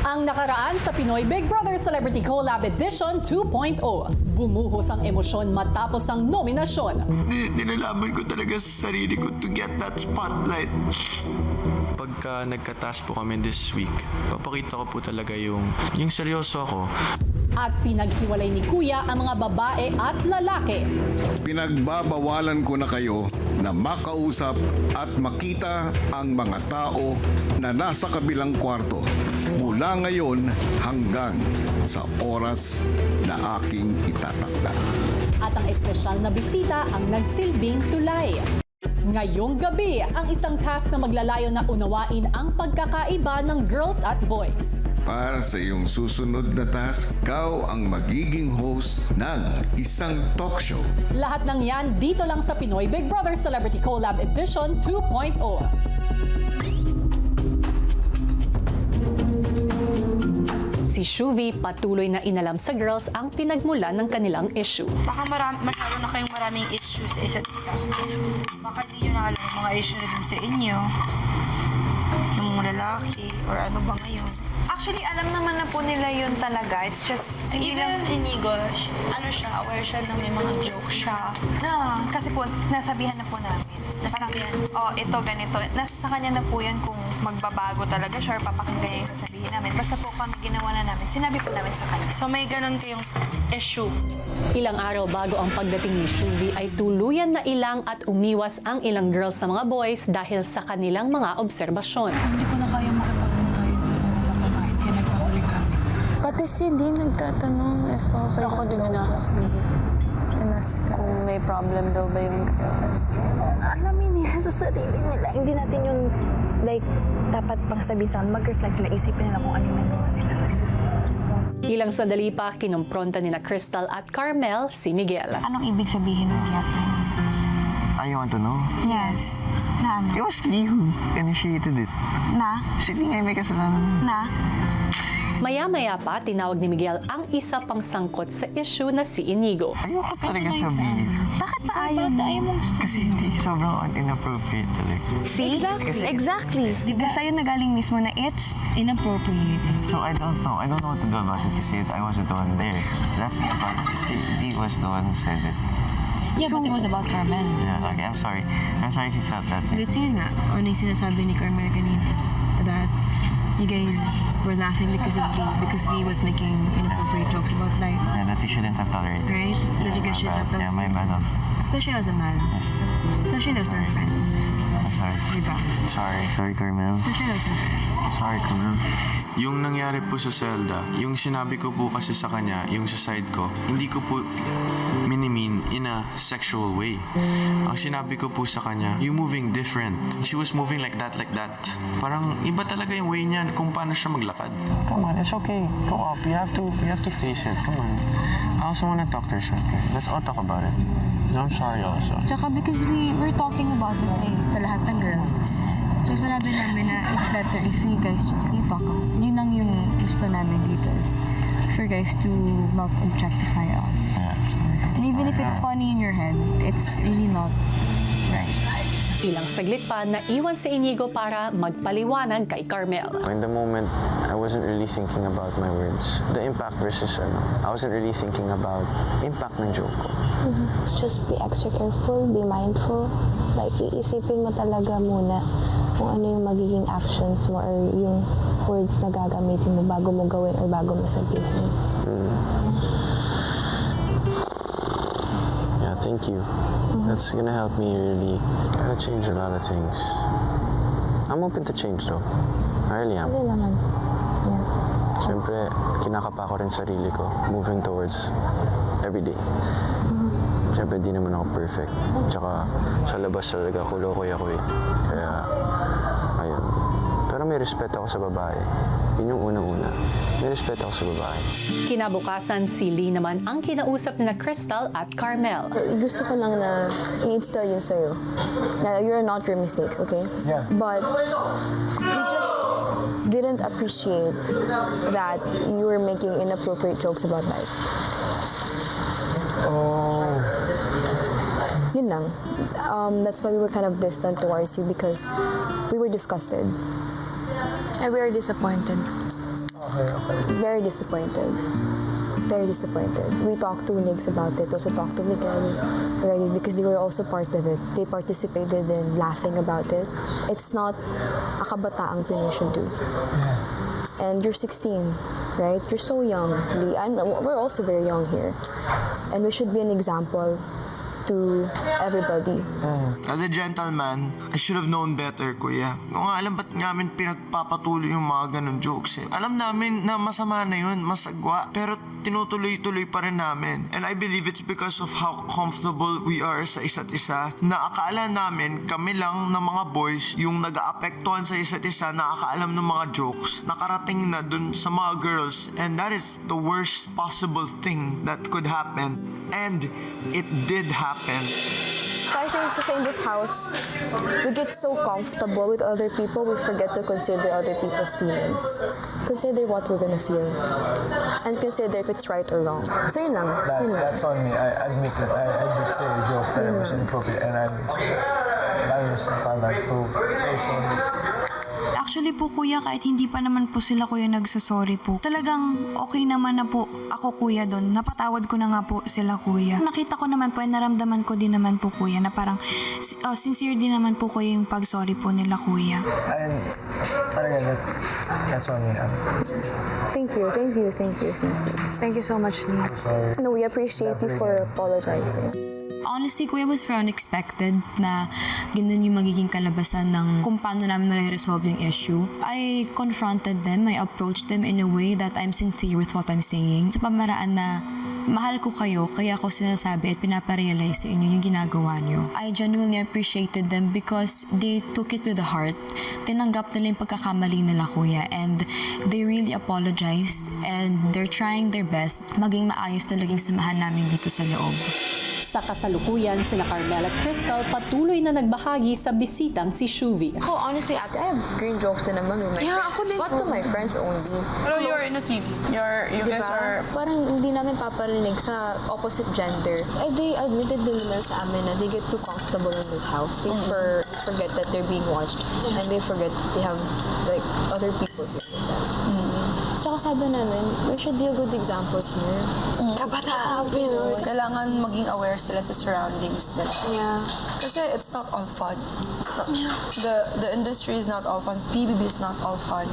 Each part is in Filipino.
Ang nakaraan sa Pinoy Big Brother Celebrity Collab Edition 2.0. Bumuhos ang emosyon matapos ang nominasyon. Nilalaman ko talaga sa sarili ko to get that spotlight. Pagka nagka-task po kami this week, papakita ko po talaga yung seryoso ako. At pinaghiwalay ni Kuya ang mga babae at lalaki. Pinagbabawalan ko na kayo na makausap at makita ang mga tao na nasa kabilang kwarto mula ngayon hanggang sa oras na aking itatakda. At ang espesyal na bisita ang nagsilbing tulay. Ngayong gabi, ang isang task na maglalayo na unawain ang pagkakaiba ng girls at boys. Para sa iyong susunod na task, ikaw ang magiging host ng isang talk show. Lahat ng yan dito lang sa Pinoy Big Brother Celebrity Collab Edition 2.0. Si Shuvi patuloy na inalam sa girls ang pinagmulan ng kanilang issue. Baka masyado na kayong maraming issues sa isa't isa. Baka di nyo na alam yung mga issue na dun sa inyo. Yung mga lalaki, or ano ba ngayon. Actually, alam naman na po nila yun talaga. It's just, hindi lang... Even Inigo, ano siya, aware siya na may mga joke siya. Kasi po, nasabihan na po namin. Nasabihan? Oh, ito, ganito. Nasa sa kanya na po yan kung magbabago talaga siya or papakinggan yung sasabihin namin. Basta po kami ginawa na namin. Sinabi po namin sa kanya. So may ganun kayong issue. Ilang araw bago ang pagdating ni Shuvi ay tuluyan na ilang at umiwas ang ilang girls sa mga boys dahil sa kanilang mga obserbasyon. Hindi ko na kaya makipagsangkayon sa kanila kumain kaya nagpahuli kami. Pati si Lee nagtatanong if okay. Ako din inask kung may problem daw ba yung girls. Alamin nila sa sarili nila. Hindi natin yung like dapat pang sabihin sa kanila. Mag-reflect sila. Isipin nila kung ano yung nagawa nila. Ilang sandali pa, kinumpronta ni na Crystal at Carmel si Miguel. Anong ibig sabihin ng iyak? I want to know. Yes. Na ano? It was Lee who initiated it. Na? Si Lee nga may kasalanan. Na? Maya-maya pa, tinawag ni Miguel ang isa pang sangkot sa issue na si Inigo. Ayoko talaga sabihin. Bakit pa ayaw? Kasi hindi sobrang inappropriate talaga. See? Exactly. Di ba sa'yo nagaling mismo na it's Inappropriate. So I don't know. I don't know what to do about it kasi I wasn't the one there. But kasi Lee was the one who said it. Yeah, but it was about Carmel. Yeah, okay, I'm sorry. I'm sorry if you felt that way. Dito yun nga, ano yung sinasabi ni Carmel kanina, that you guys were laughing because Lee was making inappropriate jokes about life, Yeah, that we shouldn't have tolerated. right? That you guys should have done, Yeah, my bad also. especially as a man, Yes. especially as our friends. I'm sorry. Diba? Sorry. Sorry, Carmel. Especially as our friends. Sorry, Carmel. Yung nangyari po sa Zelda, yung sinabi ko po kasi sa kanya, yung sa side ko, hindi ko po minimean in a sexual way. Ang sinabi ko po sa kanya, you moving different. She was moving like that. Parang iba talaga yung way niya kung paano siya maglakad. Come on, it's okay. Go up. You have to face it. Come on. I also want to talk to her. Okay? Let's all talk about it. No, I'm sorry also. Tsaka because we were talking about it sa lahat ng girls. So sinabi namin na it's better if you guys just really talk. Yun lang yung gusto namin dito is for guys to not objectify us. Yeah. And even if it's funny in your head, it's really not right. Ilang saglit pa, naiwan si Inigo para magpaliwanag kay Carmel. In the moment, I wasn't really thinking about my words. The impact versus I wasn't really thinking about impact ng joke ko. just be extra careful, be mindful. Like, iisipin mo talaga muna kung ano yung magiging actions mo or yung words na gagamitin mo bago mo gawin or bago mo sabihin. Yeah, thank you. That's gonna help me really kind of change a lot of things. I'm open to change though. I really am. Ano naman? Yeah. Siyempre, kinakapa ko rin sarili ko moving towards everyday. Siyempre, di naman ako perfect. Tsaka, sa labas talaga, kulokoy ako eh. Kaya, ayun. Pero may respeto ako sa babae. Yun yung unang-una. May respeto ako sa babae. Kinabukasan, si Lee naman ang kinausap ni na Crystal at Carmel. Gusto ko lang na i-instill yun sa'yo. Na you're not your mistakes, okay? Yeah. But we just didn't appreciate that you were making inappropriate jokes about life. Oh. Yun lang. That's why we were kind of distant towards you because we were disgusted. And we are disappointed. Okay. very disappointed. Very disappointed. We talked to Nigs about it. We also talked to Miguel already because they were also part of it. They participated in laughing about it. It's not a kabataang Pinoy should do. And you're 16, right? You're so young. We're also very young here. And we should be an example to everybody. As a gentleman, I should have known better, kuya. Kung nga alam ba't namin pinagpapatuloy yung mga ganun jokes eh. Alam namin na masama na yun, masagwa, pero tinutuloy-tuloy pa rin namin. And I believe it's because of how comfortable we are sa isa't isa, na akala namin kami lang na mga boys yung nag-aapektuhan sa isa't isa, nakakaalam ng mga jokes, nakarating na dun sa mga girls, and that is the worst possible thing that could happen. And it did happen. So I think kasi in this house, we get so comfortable with other people, we forget to consider other people's feelings. Consider what we're gonna feel. And consider if it's right or wrong. So yun lang. That's on me. I admit that I did say a joke that was inappropriate, and I was so sorry. Actually po kuya, kahit hindi pa naman po sila kuya nagsasorry po, talagang okay naman na po ako kuya doon. Napatawad ko na nga po sila kuya. Nakita ko naman po, naramdaman ko din naman po kuya na parang sincere din naman po kuya yung pag-sorry po nila kuya. And talaga, that's on me. Thank you. Thank you so much, Lee. Sorry. No, we appreciate you for apologizing. Honestly, kuya, was very unexpected na ganun yung magiging kalabasan ng kung paano namin ma-resolve yung issue. I confronted them, I approached them in a way that I'm sincere with what I'm saying. Sa pamaraan na mahal ko kayo, kaya ako sinasabi at pinaparealize sa inyo yung ginagawa nyo. I genuinely appreciated them because they took it with the heart. Tinanggap nila yung pagkakamali nila, kuya, and they really apologized and they're trying their best maging maayos talagang samahan namin dito sa loob. Sa kasalukuyan, sina Carmel at Crystal patuloy na nagbahagi sa bisitang si Shuvi. Ako, honestly, ate, I have green jokes din naman with my friends. ako din. But to my friends only. Pero you're in a TV. You guys are... Parang hindi namin paparinig sa opposite gender. They admitted din naman sa amin na they get too comfortable in this house. They forget that they're being watched. And they forget they have like other people here with them. Tsaka sabi namin, we should be a good example here. Kabataan Pinoy. Kailangan maging aware sila sa surroundings nila. Yeah. Kasi it's not all fun. It's not, the industry is not all fun. PBB is not all fun.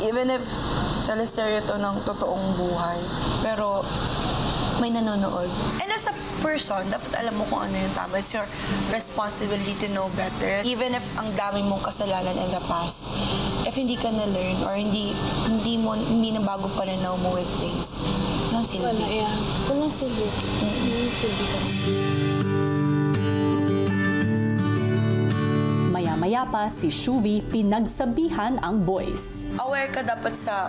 Even if teleserye to ng totoong buhay. Pero may nanonood. And as a person, dapat alam mo kung ano yung tama. It's your responsibility to know better. Even if ang dami mong kasalanan in the past, if hindi ka na-learn or hindi na bago pananaw mo with things, walang silbi. Walang silbi. Maya-maya pa si Shuvi pinagsabihan ang boys. Aware ka dapat sa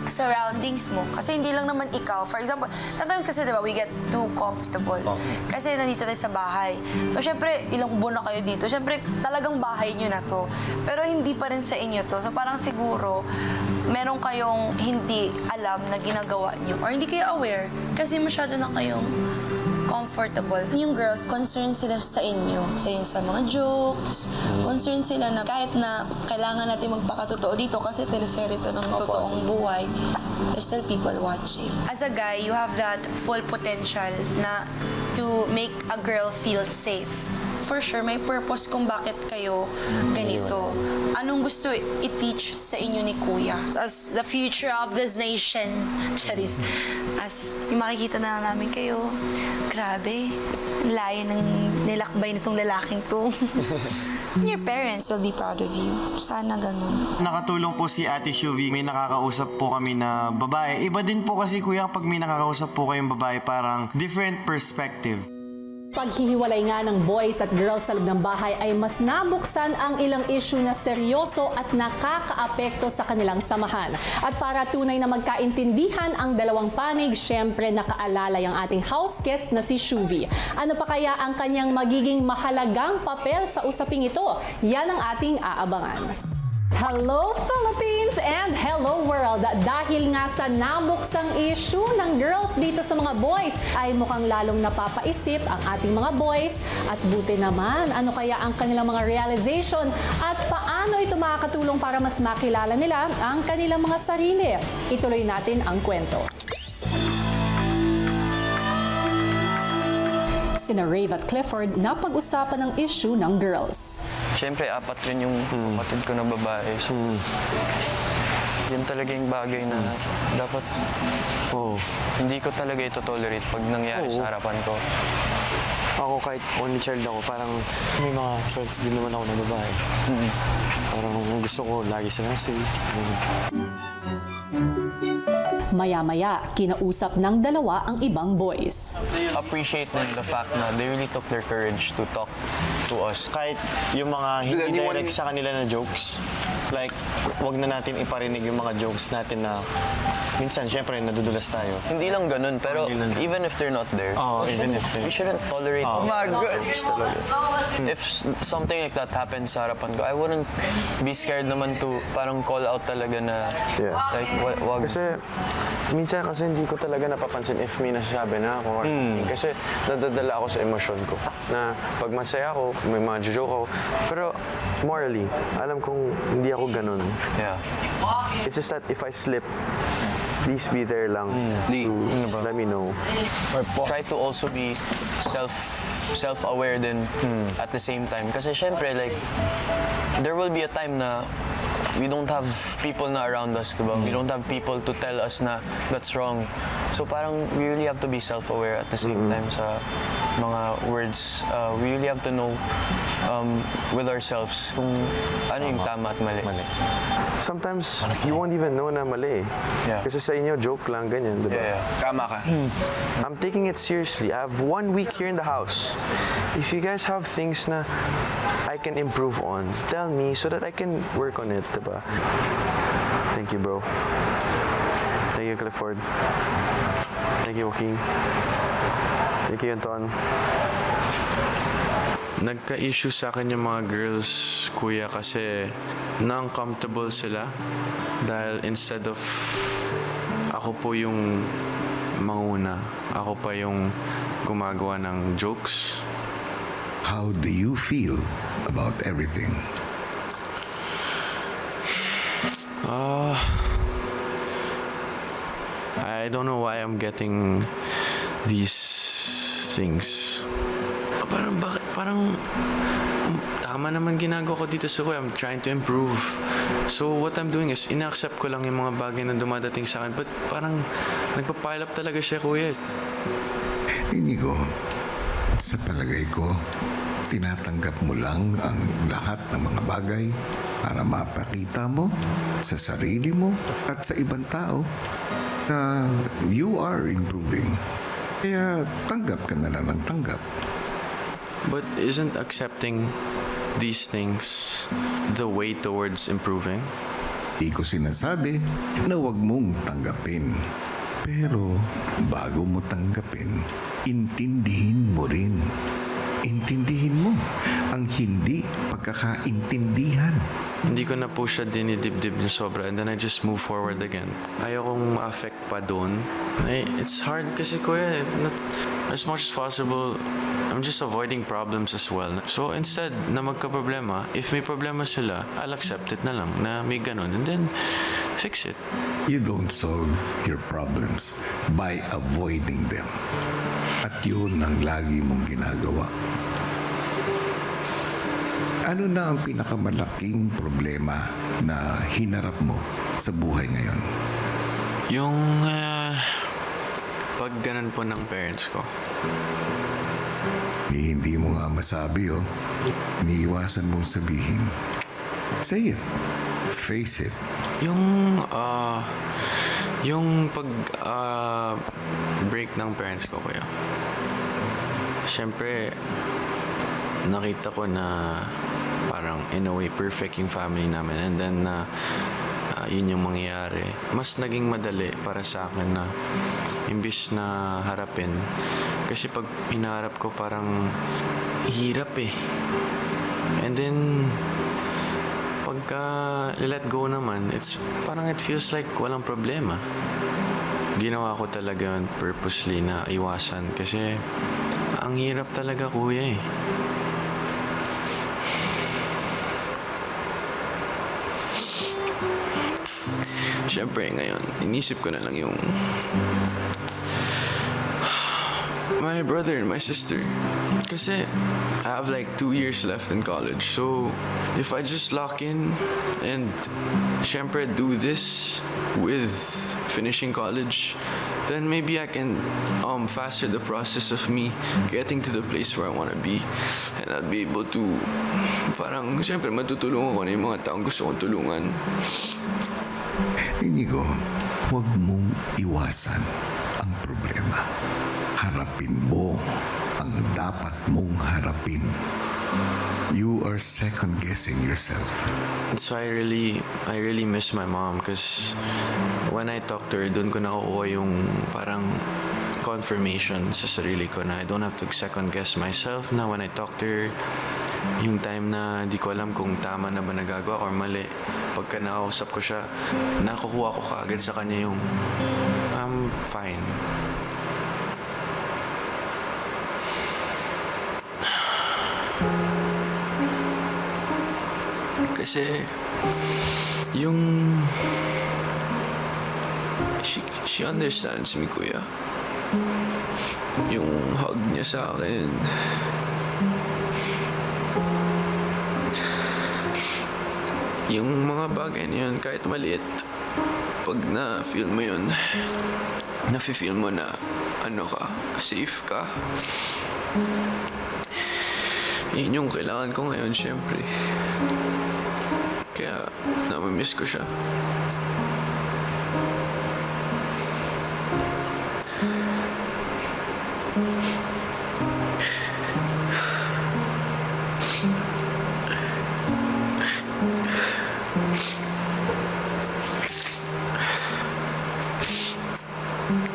surroundings mo. Kasi hindi lang naman ikaw. For example, sometimes kasi diba, we get too comfortable. Kasi nandito tayo sa bahay. So, syempre, ilang buwan na kayo dito. Syempre, talagang bahay nyo na to. Pero hindi pa rin sa inyo to. So, parang siguro, meron kayong hindi alam na ginagawa nyo. Or hindi kayo aware. Kasi masyado na kayong comfortable. Yung girls, concerned sila sa inyo. Sa mga jokes. Concerned sila na kahit na kailangan natin magpakatotoo dito kasi teleserye ito ng totoong buhay, there's still people watching. As a guy, you have that full potential na to make a girl feel safe. For sure, may purpose kung bakit kayo ganito. Anong gusto i-teach sa inyo ni Kuya? As the future of this nation, Charis, as yung makikita na namin kayo, grabe, ang layo ng nilakbay nitong lalaking to. Your parents will be proud of you. Sana ganun. Nakatulong po si Ate Shuvi. May nakakausap po kami na babae. Iba din po kasi, kuya, pag may nakakausap po kayong babae, parang different perspective. Paghihiwalay nga ng boys at girls sa loob ng bahay ay mas nabuksan ang ilang issue na seryoso at nakakaapekto sa kanilang samahan. At para tunay na magkaintindihan ang dalawang panig, syempre nakaalalay ang ating house guest na si Shuvi. Ano pa kaya ang kanyang magiging mahalagang papel sa usaping ito? Yan ang ating aabangan. Hello Philippines and hello world! Dahil nga sa nabuksang issue ng girls dito sa mga boys, ay mukhang lalong napapaisip ang ating mga boys at buti naman ano kaya ang kanilang mga realization at paano Paano ito makakatulong para mas makilala nila ang kanilang mga sarili? Ituloy natin ang kwento. Sina Rave at Clifford na pag-usapan ng issue ng girls. Siyempre, 4 rin yung kapatid ko na babae. So, yun talaga yung bagay na dapat hindi ko talaga ito tolerate pag nangyari sa harapan ko. Ako kahit only child ako, parang may mga friends din naman ako na babae. Parang gusto ko lagi silang safe. Maya-maya, kinausap ng dalawa ang ibang boys. Appreciate them the fact na they really took their courage to talk to us. Kahit yung mga hindi direct sa kanila na jokes, like, wag na natin iparinig yung mga jokes natin na minsan, syempre, nadudulas tayo. Hindi lang ganun, pero even if they're not there, we shouldn't tolerate jokes talaga. If something like that happens sa harapan ko, I wouldn't be scared naman to parang call out talaga na like, wag. Kasi, minsan kasi hindi ko talaga napapansin if may nasasabi na ako. Kasi nadadala ako sa emosyon ko. Na pag masaya ako, may mga joke ako. Pero morally, alam kong hindi ako ganun. Yeah. It's just that if I slip, please be there lang to let me know. Try to also be self-aware din at the same time. Kasi syempre, like, there will be a time na we don't have people na around us, diba? We don't have people to tell us na that's wrong. So parang we really have to be self-aware at the same time sa mga words. We really have to know with ourselves kung ano yung tama at mali. Sometimes, you won't even know na mali. Yeah. Kasi sa inyo, joke lang, ganyan, diba? Yeah. Tama ka. I'm taking it seriously. I have 1 week here in the house. If you guys have things na I can improve on, tell me so that I can work on it, diba? Thank you, bro. Thank you, Clifford. Thank you, Joaquin. Thank you, Anton. Nagka-issue sa akin yung mga girls, kuya, kasi na-uncomfortable sila dahil instead of ako po yung manguna, ako pa yung gumagawa ng jokes. How do you feel about everything? I don't know why I'm getting these things. Parang bakit? Parang tama naman ginagawa ko dito sa kuya. I'm trying to improve. So what I'm doing is ina-accept ko lang yung mga bagay na dumadating sa akin. But parang nagpa-pile up talaga siya, kuya. Inigo, sa palagay ko, tinatanggap mo lang ang lahat ng mga bagay para mapakita mo sa sarili mo at sa ibang tao na you are improving. Kaya tanggap ka na lang ng tanggap. But isn't accepting these things the way towards improving? Di ko sinasabi na huwag mong tanggapin. Pero bago mo tanggapin, intindihin mo rin. Intindihin mo ang hindi pagkakaintindihan. Hindi ko na po siya dinidibdib ng sobra and then I just move forward again. Ayokong ma-affect pa doon. It's hard kasi kuya, as much as possible, I'm just avoiding problems as well. So instead na magka-problema, if may problema sila, I'll accept it na lang na may ganun and then fix it. You don't solve your problems by avoiding them. At yun ang lagi mong ginagawa. Ano na ang pinakamalaking problema na hinarap mo sa buhay ngayon? Yung pag ganun po ng parents ko. Hindi mo nga masabi, oh. Iniiwasan mong sabihin. Say it. Face it. Yung pag break ng parents ko, kuya. Siyempre, nakita ko na parang in a way perfect yung family namin and then yun yung mangyayari. Mas naging madali para sa akin na imbis na harapin. Kasi pag inaharap ko parang hirap eh. And then pagka let go naman, it's parang it feels like walang problema. Ginawa ko talaga yun purposely na iwasan kasi ang hirap talaga, kuya eh. syempre ngayon, inisip ko na lang yung my brother and my sister. Kasi I have like 2 years left in college. So if I just lock in and syempre do this with finishing college, then maybe I can faster the process of me getting to the place where I want to be. And I'll be able to parang syempre matutulungan ko na yung mga taong gusto kong tulungan. Inigo, huwag mong iwasan ang problema. Harapin mo ang dapat mong harapin. You are second-guessing yourself. So I really miss my mom because when I talk to her, doon ko nakukuha yung parang confirmation sa sarili ko na I don't have to second-guess myself na when I talk to her, yung time na di ko alam kung tama na ba nagagawa ko or mali. Pagka nakausap ko siya, nakukuha ko kaagad sa kanya yung I'm fine. Kasi yung she understands me, kuya. Yung hug niya sa akin. Yung mga bagay na yun, kahit maliit, pag na-feel mo yun, na-feel mo na ano ka, safe ka. Yun yung kailangan ko ngayon, syempre. Kaya, namimiss ko siya.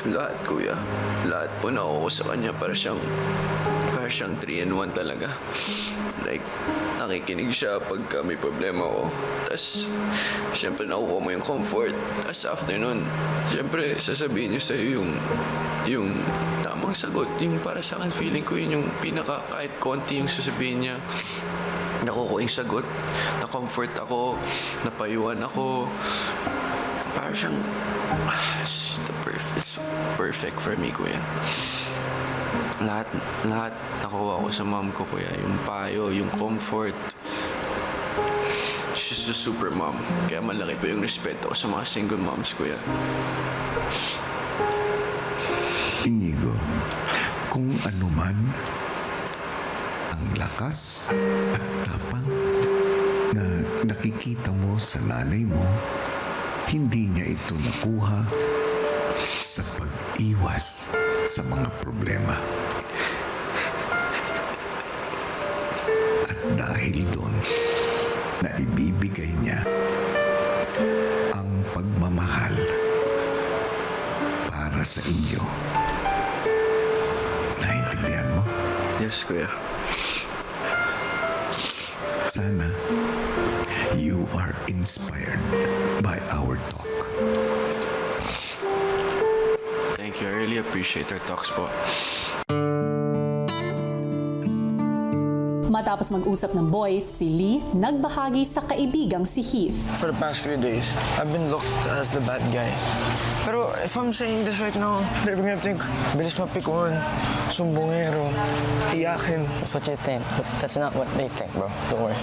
Lahat, kuya. Lahat po nakuha ko sa kanya para siyang 3-in-1 talaga. Like, nakikinig siya pagka may problema ko. Tapos, siyempre nakukuha mo yung comfort. Tapos after nun, siyempre sasabihin niya sa'yo yung tamang sagot. Yung para sa akin, feeling ko yun yung pinaka kahit konti yung sasabihin niya. Nakukuha yung sagot. Na-comfort ako. Napayuhan ako. Para siyang it's perfect for me, kuya. Lahat nakuha ko sa mom ko, kuya. Yung payo, yung comfort. She's a super mom. Kaya malaki pa yung respeto ko sa mga single moms, kuya. Inigo, kung ano man ang lakas at tapang na nakikita mo sa nanay mo, hindi niya ito nakuha sa pag-iwas sa mga problema. At dahil doon, na ibibigay niya ang pagmamahal para sa inyo. Naintindihan mo? Yes, kuya. Sana you are inspired by our talk. Thank you. I really appreciate our talks po. Matapos mag-usap ng boys, si Lee nagbahagi sa kaibigang si Heath. For the past few days, I've been looked as the bad guy. Pero if I'm saying this right now, they're gonna think, bilis mapikuan, sumbongero, iyakin. That's what you think, but that's not what they think, bro. Don't worry.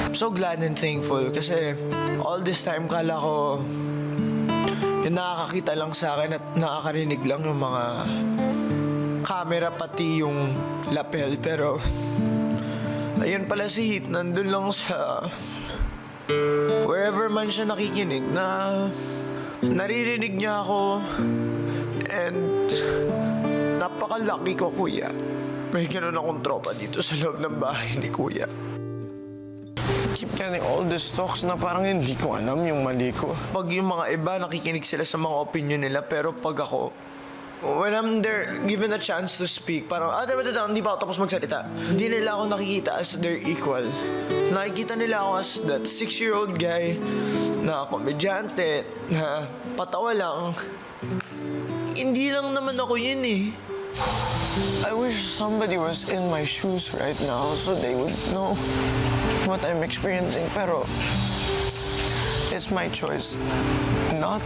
I'm so glad and thankful kasi all this time kala ko yung nakakakita lang sa akin at nakakarinig lang yung mga camera pati yung lapel. Pero ayun pala si Heath, nandun lang sa wherever man siya nakikinig na naririnig niya ako. And napaka-lucky ko, kuya. May ganun akong tropa dito sa loob ng bahay ni kuya. Keep getting all these talks na parang hindi ko alam yung mali ko. Pag yung mga iba, nakikinig sila sa mga opinion nila, pero pag ako, when I'm there, given a chance to speak, parang, hindi pa ako tapos magsalita. Hindi nila ako nakikita as their equal. Nakikita nila ako as that 6-year-old guy na komedyante, na patawa lang. Hindi lang naman ako yun eh. I wish somebody was in my shoes right now so they would know what I'm experiencing. Pero it's my choice not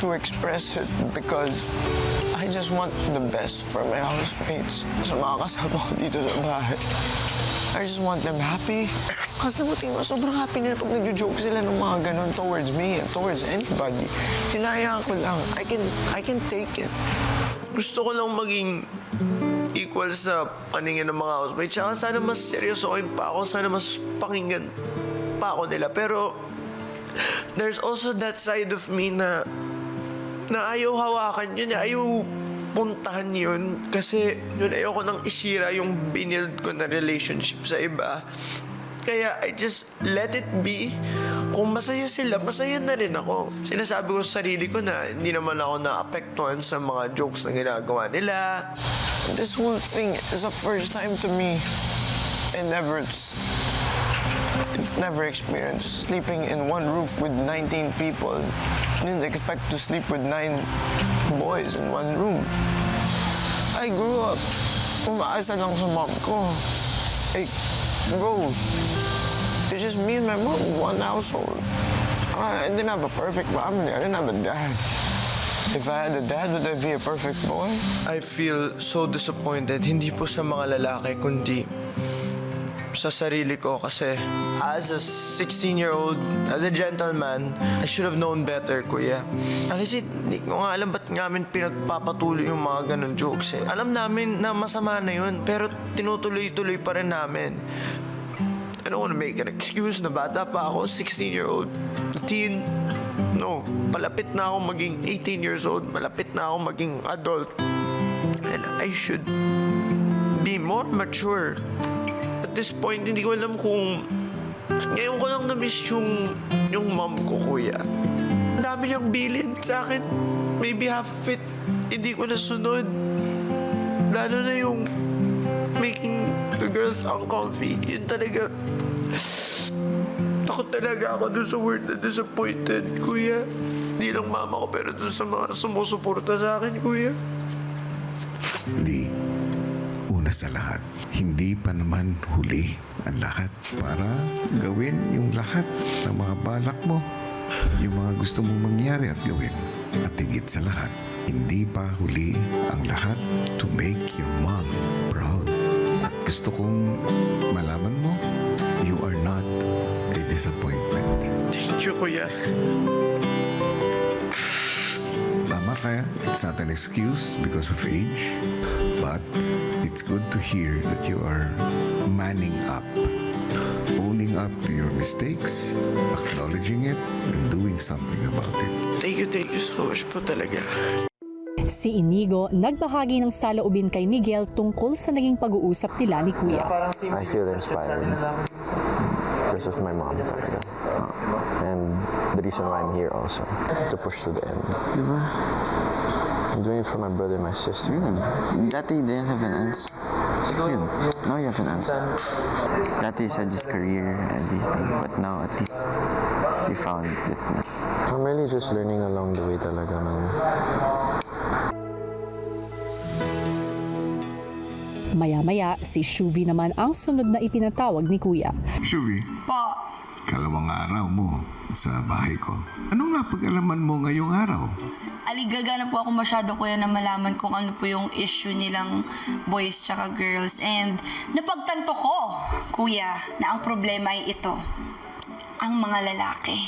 to express it because I just want the best for my housemates. Sa mga kasama ko dito sa bahay. I just want them happy. Kasi tingin mo, sobrang happy nila pag nag-joke sila ng mga ganon towards me and towards anybody. Hinayaan ko lang. I can take it. Gusto ko lang maging equal sa paningin ng mga housemates. Tsaka sana mas seryosoin pa ako. Sana mas pakinggan pa ako nila. Pero there's also that side of me na ayaw hawakan yun. Ayaw puntahan yun. Kasi yun, ayoko nang isira yung binild ko na relationship sa iba. Kaya I just let it be. Kung masaya sila, masaya na rin ako. Sinasabi ko sa sarili ko na hindi naman ako naapektuhan sa mga jokes na ginagawa nila. This whole thing is a first time to me. I've never experienced sleeping in one roof with 19 people. I didn't expect to sleep with 9 boys in one room. I grew up, umaasa lang sa mom ko. Hey, bro, it's just me and my mom, one household. I didn't have a perfect family. I didn't have a dad. If I had a dad, would I be a perfect boy? I feel so disappointed. Hindi po sa mga lalaki, kundi sa sarili ko. Kasi as a 16-year-old, as a gentleman, I should have known better, kuya. Honestly, hindi ko nga alam ba't namin pinagpapatuloy yung mga ganun jokes eh. Alam namin na masama na yun, pero tinutuloy-tuloy pa rin namin. I don't wanna make an excuse na bata pa ako, 16-year-old, teen. No, palapit na ako maging 18 years old, malapit na ako maging adult. And I should be more mature. At this point, hindi ko alam kung... Ngayon ko lang na-miss yung mom ko, kuya. Ang dami niyang bilin sa akin. Maybe half of it, hindi ko nasunod. Lalo na yung making the girls uncomfy. Yun talaga... Takot talaga ako dun sa word na disappointed, kuya. Hindi lang mama ko, pero dun sa mga sumusuporta sa akin, kuya. Lee, una sa lahat, hindi pa naman huli ang lahat para gawin yung lahat ng mga balak mo, yung mga gusto mong mangyari at gawin. At higit sa lahat, hindi pa huli ang lahat to make your mom proud. At gusto kong malaman mo, you are not a disappointment. Thank you, kuya. Tama kaya, it's not an excuse because of age, but it's good to hear that you are manning up, owning up to your mistakes, acknowledging it, and doing something about it. Thank you so much po talaga. Si Inigo nagbahagi ng saloobin kay Miguel tungkol sa naging pag-uusap nila ni Kuya. I feel inspired because of my mom talaga. And the reason why I'm here also, to push to the end. Diba? I'm doing it for my brother and my sister. Dati you didn't have an answer. Yun. Now you have an answer. Dati you said his career, everything. But now at least you found it. I'm really just learning along the way talaga, man. Maya-maya, si Shuvi naman ang sunod na ipinatawag ni Kuya. Shuvi, kalawang araw mo sa bahay ko. Anong napag-alaman mo ngayong araw? Aligaga na po ako masyado, kuya, na malaman kung ano po yung issue nilang boys tsaka girls. And napagtanto ko, kuya, na ang problema ay ito. Ang mga lalaki.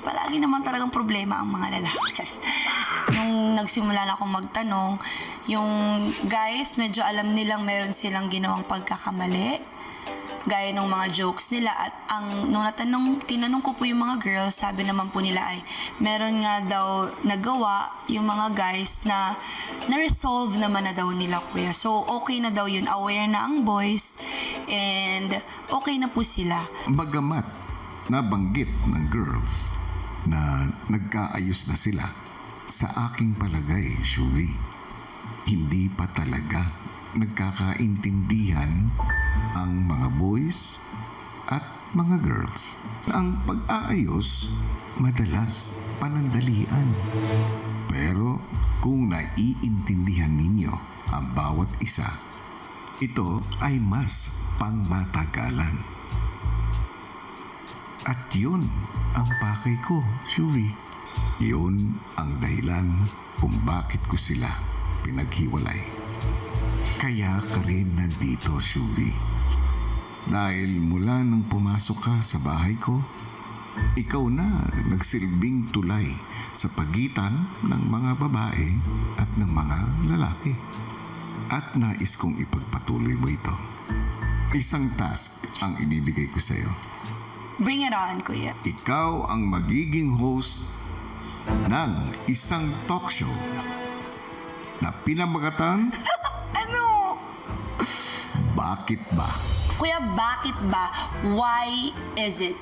Palagi naman talagang problema ang mga lalaki. Just, nung nagsimula na akong magtanong, yung guys, medyo alam nilang meron silang ginawang pagkakamali. Gaya ng mga jokes nila. At nung tinanong ko po yung mga girls, sabi naman po nila ay meron nga daw nagawa yung mga guys na na-resolve naman na daw nila, kuya. So, okay na daw yun. Aware na ang boys and okay na po sila. Bagamat nabanggit ng girls na nagkaayos na sila, sa aking palagay, Shuvi, hindi pa talaga nagkakaintindihan ang mga boys at mga girls. Ang pag-aayos, madalas panandalian. Pero kung naiintindihan ninyo ang bawat isa, ito ay mas pangmatagalan. At yun ang pakay ko, Shuri. Yun ang dahilan kung bakit ko sila pinaghiwalay. Kaya ka rin nandito, Shuri. Dahil mula nang pumasok ka sa bahay ko, ikaw na nagsilbing tulay sa pagitan ng mga babae at ng mga lalaki. At nais kong ipagpatuloy mo ito. Isang task ang ibibigay ko sa iyo. Bring it on, kuya. Ikaw ang magiging host ng isang talk show na pinamagatan Ano? Bakit Ba? Kuya, bakit ba? Why is it?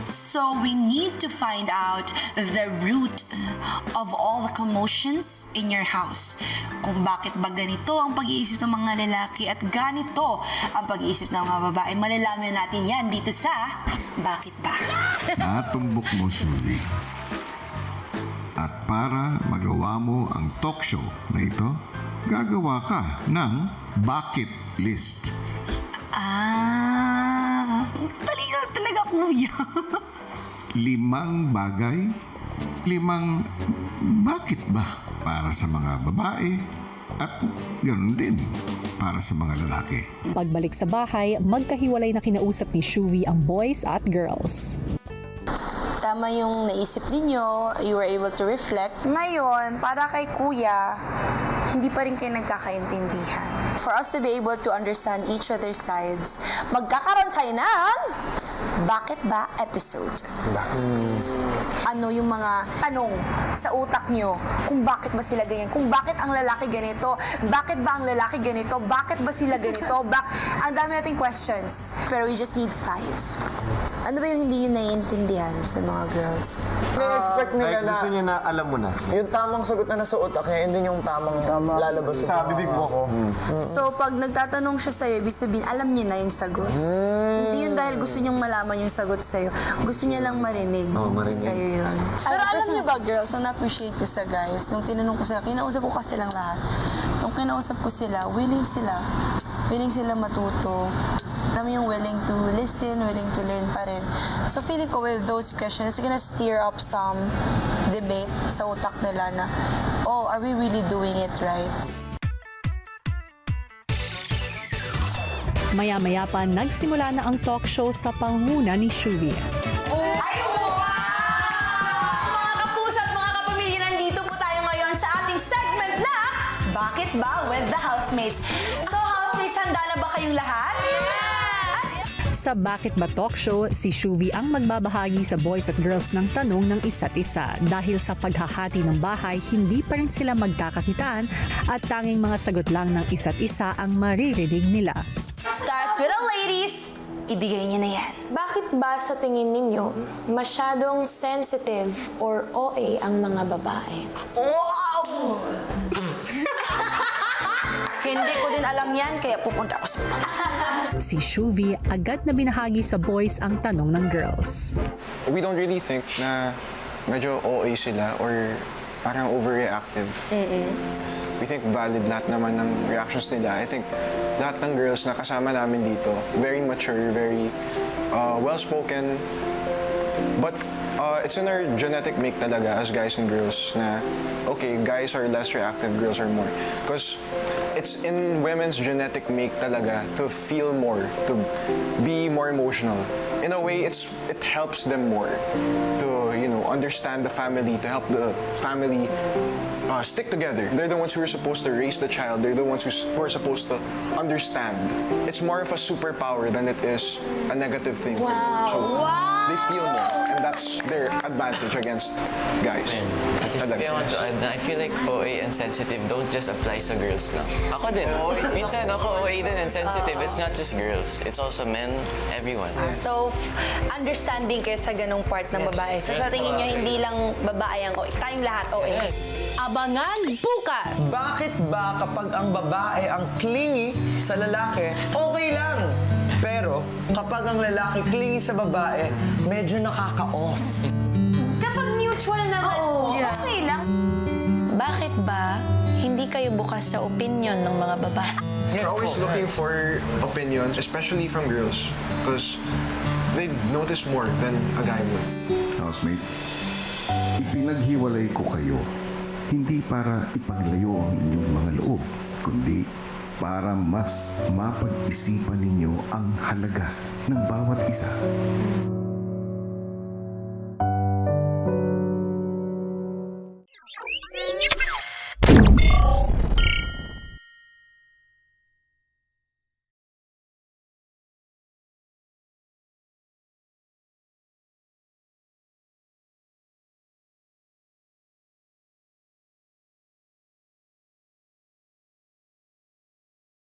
So we need to find out the root of all the commotions in your house. Kung bakit ba ganito ang pag-iisip ng mga lalaki at ganito ang pag-iisip ng mga babae. Malalaman natin yan dito sa Bakit Ba? Natumbok mo, Shuri. At para magawa mo ang talk show na ito, gagawa ka ng bucket list. Talaga, kuya. 5 bagay, 5 bakit ba para sa mga babae at ganoon din para sa mga lalaki. Pagbalik sa bahay, magkahiwalay na kinausap ni Shuvie ang boys at girls. Tama yung naisip ninyo, you were able to reflect. Ngayon, para kay kuya, hindi pa rin kayo nagkakaintindihan. For us to be able to understand each other's sides, magkakaroon tayo ng Bakit Ba episode. Ano yung mga tanong sa utak nyo kung bakit ba sila ganyan, kung bakit ang lalaki ganito, bakit ba ang lalaki ganito, bakit ba sila ganito, ang dami nating questions. Pero we just need 5. Ano ba yung hindi nyo naiintindihan sa mga girls? Na-expect nila na Gusto niya na alam mo na. yung tamang sagot na nasa utak niya, yun din yung tamang lalabas Sa bibig mo ko. So, pag nagtatanong siya sa'yo, ibig sabihin, alam niya na yung sagot. Hindi yun dahil gusto niyang malaman yung sagot sa'yo. Gusto niya lang marinig sa'yo yun. Pero alam niyo ba, girls, ang na-appreciate ko sa guys, nung tinanong ko sila, kinausap ko kasi lang lahat. Nung kinausap ko sila, willing sila matuto. Alam mo yung willing to listen, willing to learn pa rin. So feeling ko with those questions, it's gonna stir up some debate sa utak nila na, oh, are we really doing it right? Maya-maya pa, nagsimula na ang talk show sa pangunguna ni Shuvie. Ay, wow! So, mga kapuso at mga kapamilya, nandito po tayo ngayon sa ating segment na Bakit Ba with the Housemates. So, housemates, handa na ba kayong lahat? Sa Bakit Ba Talk Show, si Shuvie ang magbabahagi sa boys at girls ng tanong ng isa't isa. Dahil sa paghahati ng bahay, hindi pa rin sila magkakakitaan at tanging mga sagot lang ng isa't isa ang maririnig nila. Starts with the ladies. Ibigay niyo na yan. Bakit ba sa tingin ninyo masyadong sensitive or OA ang mga babae? Wow! Hindi ko din alam yan, kaya pupunta ako sa Si Shuvie agad na binahagi sa boys ang tanong ng girls. We don't really think na medyo OA sila or parang overreactive. We think valid lahat naman ng reactions nila. I think lahat ng girls na kasama namin dito, very mature, very well-spoken. But it's in our genetic make talaga as guys and girls na, okay, guys are less reactive, girls are more. Because it's in women's genetic make talaga to feel more, to be more emotional. In a way, it helps them more to, understand the family, to help the family stick together. They're the ones who are supposed to raise the child. They're the ones who are supposed to understand. It's more of a superpower than it is a negative thing for them. So they feel more, and that's their advantage against guys. At if I want to add na, I feel like OA and sensitive don't just apply sa girls lang. Ako din. Minsan ako OA din and sensitive. It's not just girls. It's also men, everyone. So, understanding kayo sa ganong part ng babae. So, sa tingin nyo, hindi lang babae ang OA. Tayong lahat OA. Abangan bukas! Bakit ba kapag ang babae ang clingy sa lalaki, okay lang? Pero kapag ang lalaki clingy sa babae, medyo nakaka-off. Kapag mutual naman, okay lang. Bakit ba hindi kayo bukas sa opinion ng mga babae? We're always looking for opinions, especially from girls. Because they'd notice more than a guy would. Housemates, ipinaghiwalay ko kayo hindi para ipaglayo ang inyong mga loob, kundi para mas mapag-isipan ninyo ang halaga ng bawat isa.